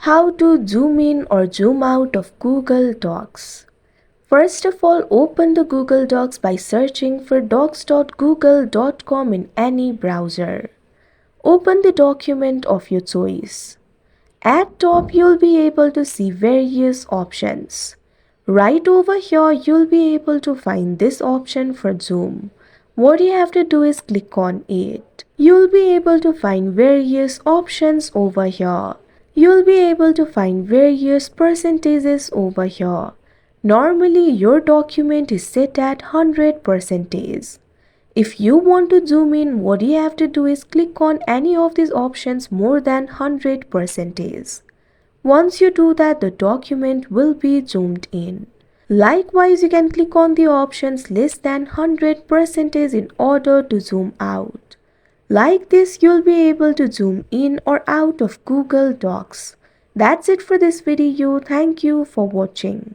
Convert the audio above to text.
How to zoom in or zoom out of Google Docs. First of all, open the Google Docs by searching for docs.google.com in any browser. Open the document of your choice. At top, you'll be able to see various options. Right over here, you'll be able to find this option for zoom. What you have to do is click on it. You'll be able to find various options over here. You'll be able to find various percentages over here. Normally, your document is set at 100%. If you want to zoom in, what you have to do is click on any of these options more than 100%. Once you do that, the document will be zoomed in. Likewise, you can click on the options less than 100% in order to zoom out. Like this, you'll be able to zoom in or out of Google Docs. That's it for this video. Thank you for watching.